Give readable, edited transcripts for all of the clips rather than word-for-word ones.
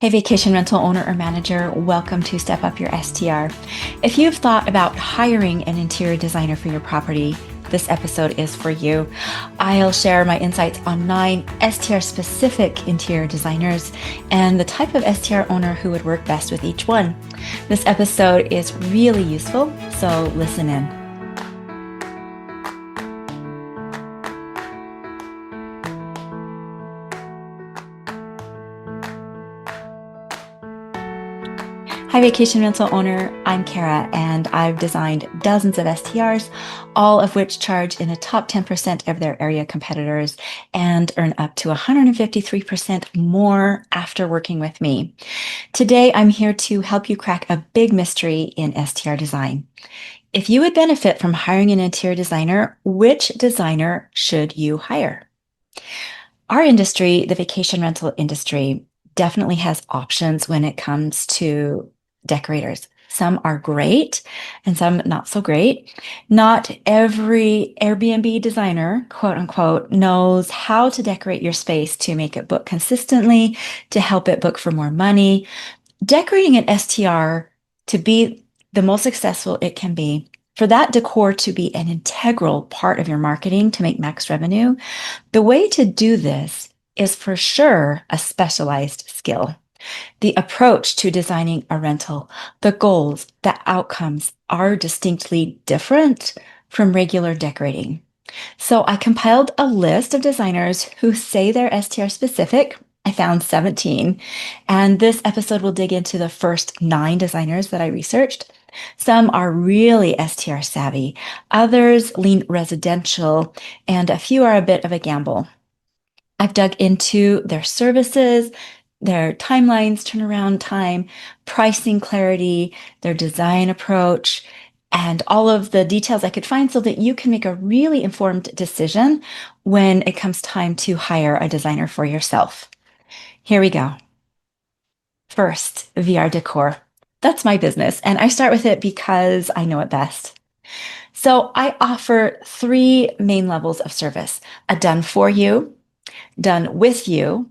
Hey, vacation rental owner or manager, welcome to Step Up Your STR. If you've thought about hiring an interior designer for your property, this episode is for you. I'll share my insights on 9 STR specific interior designers and the type of STR owner who would work best with each one. This episode is really useful, so listen in. Hi, vacation rental owner. I'm Cara, and I've designed dozens of STRs, all of which charge in the top 10% of their area competitors and earn up to 153% more after working with me. Today, I'm here to help you crack a big mystery in STR design. If you would benefit from hiring an interior designer, which designer should you hire? Our industry, the vacation rental industry, definitely has options when it comes to decorators. Some are great and some not so great. Not every Airbnb designer, quote unquote, knows how to decorate your space to make it book consistently, to help it book for more money. Decorating an STR to be the most successful it can be, for that decor to be an integral part of your marketing to make max revenue, the way to do this is for sure a specialized skill. The approach to designing a rental, the goals, the outcomes are distinctly different from regular decorating. So I compiled a list of designers who say they're STR specific. I found 17, and this episode will dig into the first 9 designers that I researched. Some are really STR savvy, others lean residential, and a few are a bit of a gamble. I've dug into their services, their timelines, turnaround time, pricing clarity, their design approach, and all of the details I could find so that you can make a really informed decision when it comes time to hire a designer for yourself. Here we go. First, VR Decor. That's my business, and I start with it because I know it best. So I offer 3 main levels of service: a done for you, done with you,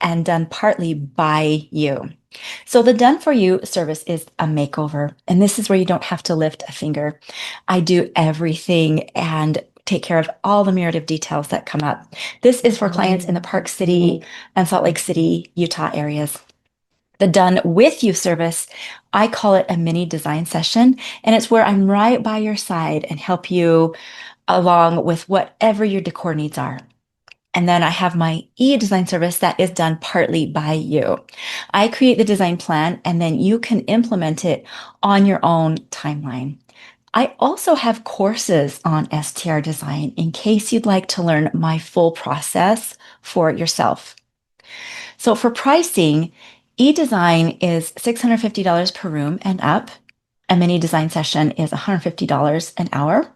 and done partly by you. So the done for you service is a makeover, and this is where you don't have to lift a finger. I do everything and take care of all the myriad of details that come up. This is for clients in the Park City and Salt Lake City, Utah areas. The done with you service, I call it a mini design session, and it's where I'm right by your side and help you along with whatever your decor needs are. And then I have my e-design service that is done partly by you. I create the design plan and then you can implement it on your own timeline. I also have courses on STR design in case you'd like to learn my full process for yourself. So for pricing, e-design is $650 per room and up. A mini design session is $150 an hour.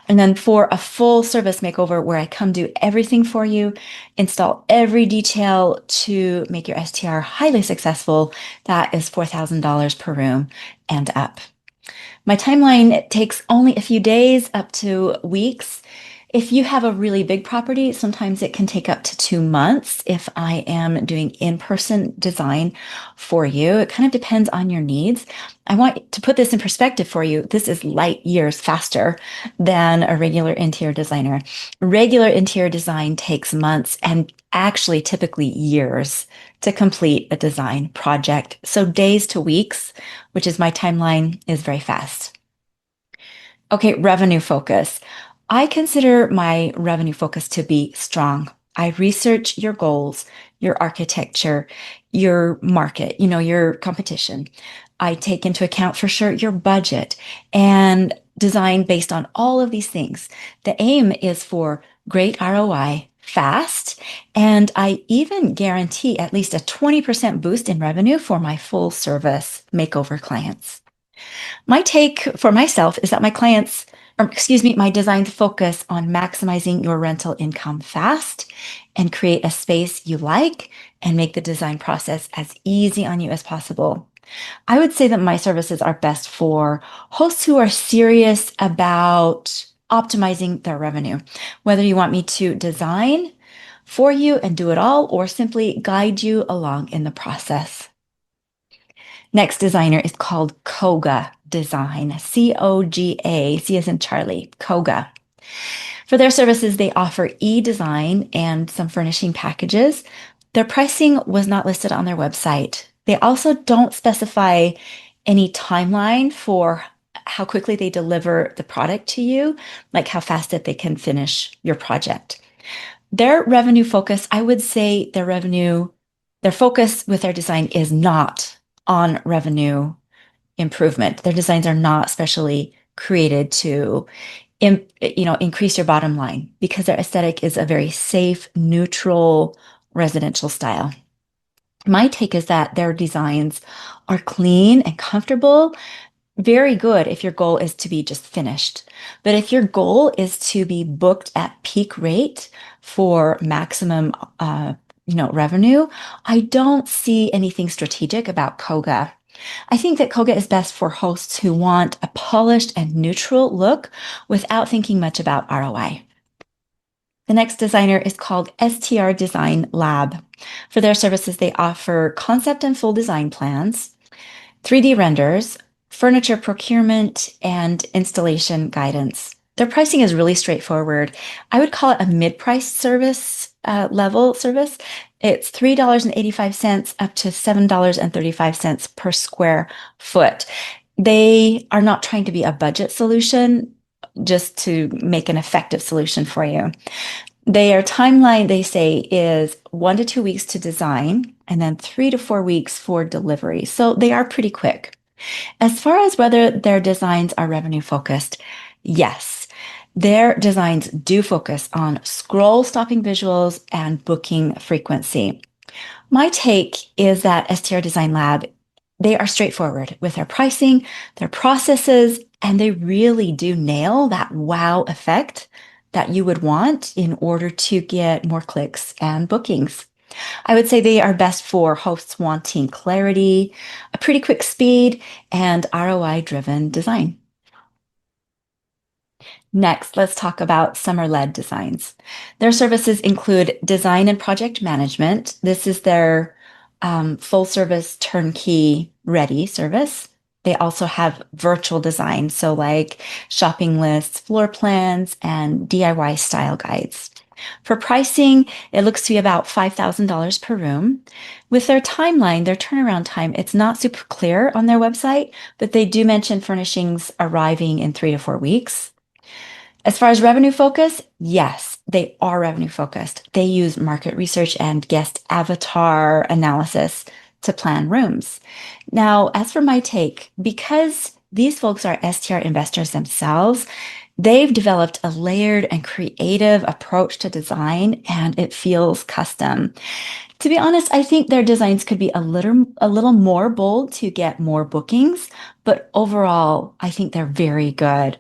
And then for a full service makeover where I come do everything for you, install every detail to make your STR highly successful, that is $4,000 per room and up. My timeline takes only a few days up to weeks. If you have a really big property, sometimes it can take up to 2 months if I am doing in-person design for you. It kind of depends on your needs. I want to put this in perspective for you. This is light years faster than a regular interior designer. Regular interior design takes months and actually typically years to complete a design project. So days to weeks, which is my timeline, is very fast. Okay, revenue focus. I consider my revenue focus to be strong. I research your goals, your architecture, your market, your competition. I take into account for sure your budget and design based on all of these things. The aim is for great ROI fast, and I even guarantee at least a 20% boost in revenue for my full service makeover clients. My take for myself is that my designs focus on maximizing your rental income fast and create a space you like and make the design process as easy on you as possible. I would say that my services are best for hosts who are serious about optimizing their revenue, whether you want me to design for you and do it all or simply guide you along in the process. Next designer is called Koga Design, Coga, C as in Charlie, Koga. For their services, they offer e-design and some furnishing packages. Their pricing was not listed on their website. They also don't specify any timeline for how quickly they deliver the product to you, like how fast that they can finish your project. Their revenue focus, I would say their focus with their design is not on revenue improvement. Their designs are not specially created to increase your bottom line because their aesthetic is a very safe, neutral residential style. My take is that their designs are clean and comfortable, very good if your goal is to be just finished. But if your goal is to be booked at peak rate for maximum, revenue, I don't see anything strategic about Koga. I think that Koga is best for hosts who want a polished and neutral look without thinking much about ROI. The next designer is called STR Design Lab. For their services, they offer concept and full design plans, 3D renders, furniture procurement, and installation guidance. Their pricing is really straightforward. I would call it a mid-price service level service. It's $3.85 up to $7.35 per square foot. They are not trying to be a budget solution, just to make an effective solution for you. Their timeline, they say, is 1 to 2 weeks to design and then 3 to 4 weeks for delivery. So they are pretty quick. As far as whether their designs are revenue focused, yes, their designs do focus on scroll stopping visuals and booking frequency. My take is that STR Design Lab, they are straightforward with their pricing, their processes, and they really do nail that wow effect that you would want in order to get more clicks and bookings. I would say they are best for hosts wanting clarity, a pretty quick speed, and ROI-driven design. Next, let's talk about Somerled Designs. Their services include design and project management. This is their full service turnkey ready service. They also have virtual design, so like shopping lists, floor plans, and DIY style guides. For pricing, it looks to be about $5,000 per room. With their timeline, their turnaround time, it's not super clear on their website, but they do mention furnishings arriving in 3 to 4 weeks. As far as revenue focus, yes, they are revenue focused. They use market research and guest avatar analysis to plan rooms. Now, as for my take, because these folks are STR investors themselves, they've developed a layered and creative approach to design, and it feels custom. To be honest, I think their designs could be a little more bold to get more bookings, but overall, I think they're very good.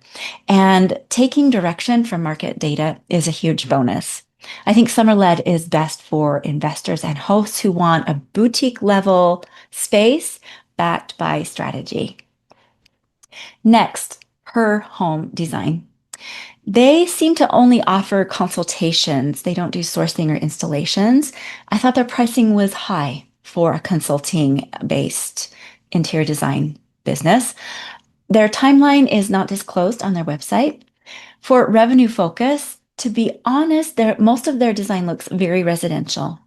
And taking direction from market data is a huge bonus. I think Somerled is best for investors and hosts who want a boutique level space backed by strategy. Next, Her Home Design. They seem to only offer consultations. They don't do sourcing or installations. I thought their pricing was high for a consulting-based interior design business. Their timeline is not disclosed on their website. For revenue focus, to be honest, most of their design looks very residential,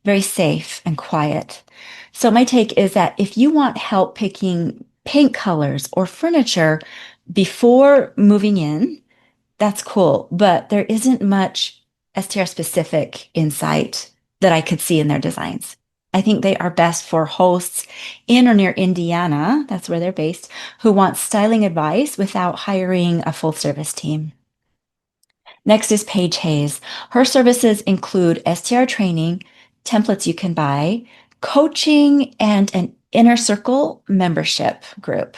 very safe and quiet. So my take is that if you want help picking paint colors or furniture before moving in, that's cool, but there isn't much STR specific insight that I could see in their designs. I think they are best for hosts in or near Indiana, that's where they're based, who want styling advice without hiring a full service team. Next is Paige Hayes. Her services include STR training, templates you can buy, coaching, and an inner circle membership group.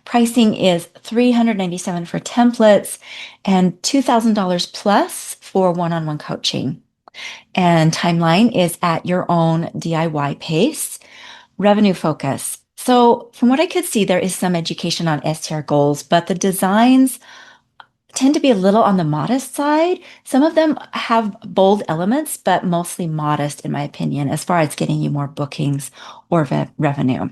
Pricing is $397 for templates and $2,000 plus for one-on-one coaching. And timeline is at your own DIY pace. Revenue focus. So from what I could see, there is some education on STR goals, but the designs tend to be a little on the modest side. Some of them have bold elements, but mostly modest, in my opinion, as far as getting you more bookings or revenue.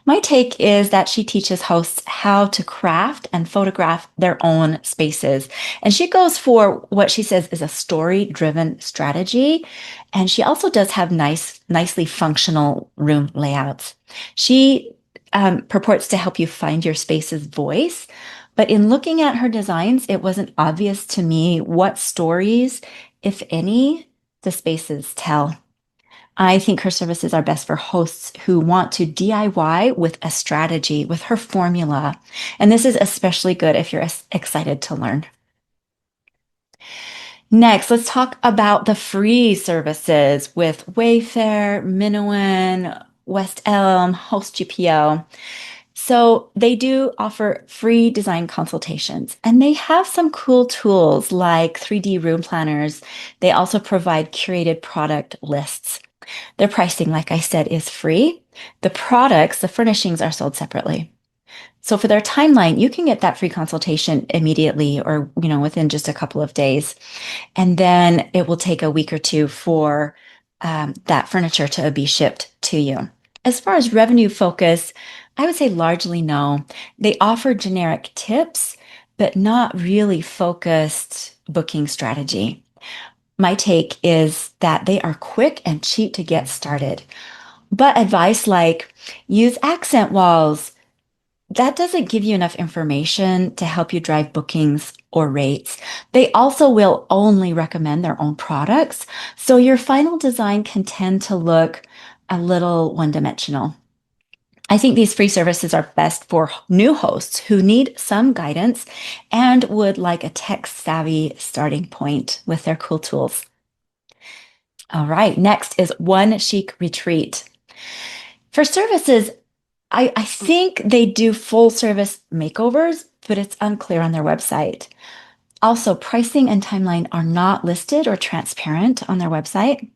My take is that she teaches hosts how to craft and photograph their own spaces. And she goes for what she says is a story-driven strategy. And she also does have nicely functional room layouts. She purports to help you find your space's voice. But in looking at her designs, it wasn't obvious to me what stories, if any, the spaces tell. I think her services are best for hosts who want to DIY with a strategy, with her formula. And this is especially good if you're excited to learn. Next, let's talk about the free services with Wayfair, Minuin, West Elm, Host GPO. So they do offer free design consultations, and they have some cool tools like 3D room planners. They also provide curated product lists. Their pricing, like I said, is free. The products, the furnishings are sold separately. So for their timeline, you can get that free consultation immediately or, within just a couple of days. And then it will take a week or two for that furniture to be shipped to you. As far as revenue focus, I would say largely no. They offer generic tips, but not really focused booking strategy. My take is that they are quick and cheap to get started. But advice like use accent walls, that doesn't give you enough information to help you drive bookings or rates. They also will only recommend their own products, so your final design can tend to look a little one-dimensional. I think these free services are best for new hosts who need some guidance and would like a tech-savvy starting point with their cool tools. All right, next is One Chic Retreat. For services, I think they do full service makeovers, but it's unclear on their website. Also, pricing and timeline are not listed or transparent on their website.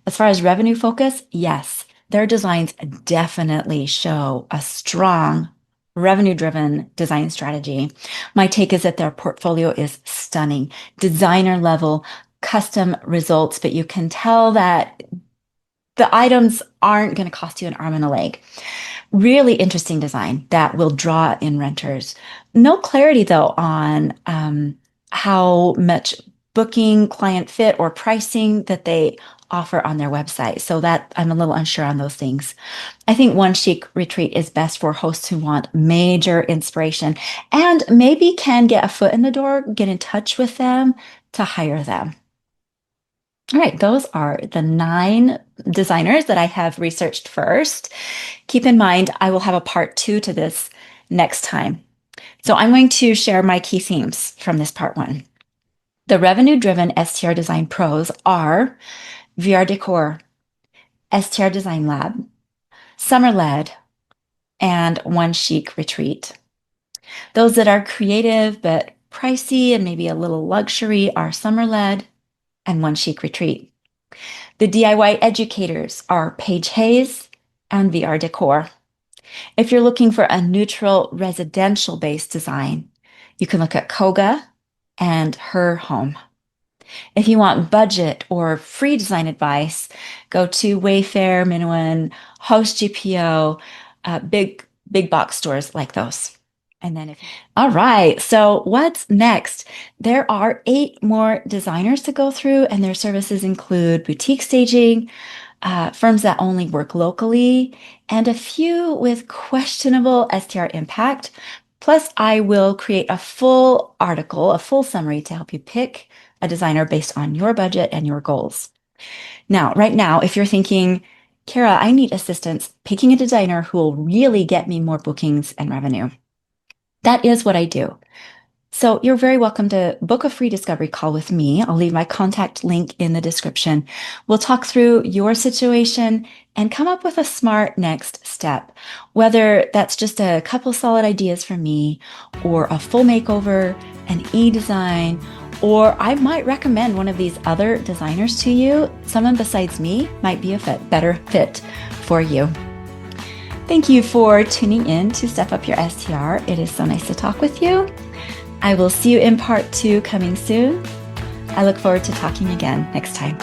As far as revenue focus, yes, their designs definitely show a strong revenue-driven design strategy. My take is that their portfolio is stunning, designer level, custom results, but you can tell that the items aren't going to cost you an arm and a leg. Really interesting design that will draw in renters. No clarity though on how much booking, client fit, or pricing that they offer on their website. So that I'm a little unsure on those things. I think One Chic Retreat is best for hosts who want major inspiration and maybe can get a foot in the door, get in touch with them to hire them. All right, those are the 9 designers that I have researched first. Keep in mind, I will have a part 2 to this next time. So I'm going to share my key themes from this part 1. The revenue-driven STR design pros are VR Decor, STR Design Lab, Somerled, and One Chic Retreat. Those that are creative but pricey and maybe a little luxury are Somerled and One Chic Retreat. The DIY educators are Paige Hayes and VR Decor. If you're looking for a neutral residential-based design, you can look at Koga and Her Home. If you want budget or free design advice, go to Wayfair, Minuin, Host GPO, big box stores like those. And then all right, so what's next? There are 8 more designers to go through, and their services include boutique staging, firms that only work locally, and a few with questionable STR impact. Plus, I will create a full article, a full summary to help you pick a designer based on your budget and your goals. Now, right now, if you're thinking, Cara, I need assistance picking a designer who will really get me more bookings and revenue. That is what I do. So you're very welcome to book a free discovery call with me. I'll leave my contact link in the description. We'll talk through your situation and come up with a smart next step, whether that's just a couple solid ideas from me or a full makeover, an e-design, or I might recommend one of these other designers to you. Someone besides me might be a better fit for you. Thank you for tuning in to Step Up Your STR. It is so nice to talk with you. I will see you in part 2 coming soon. I look forward to talking again next time.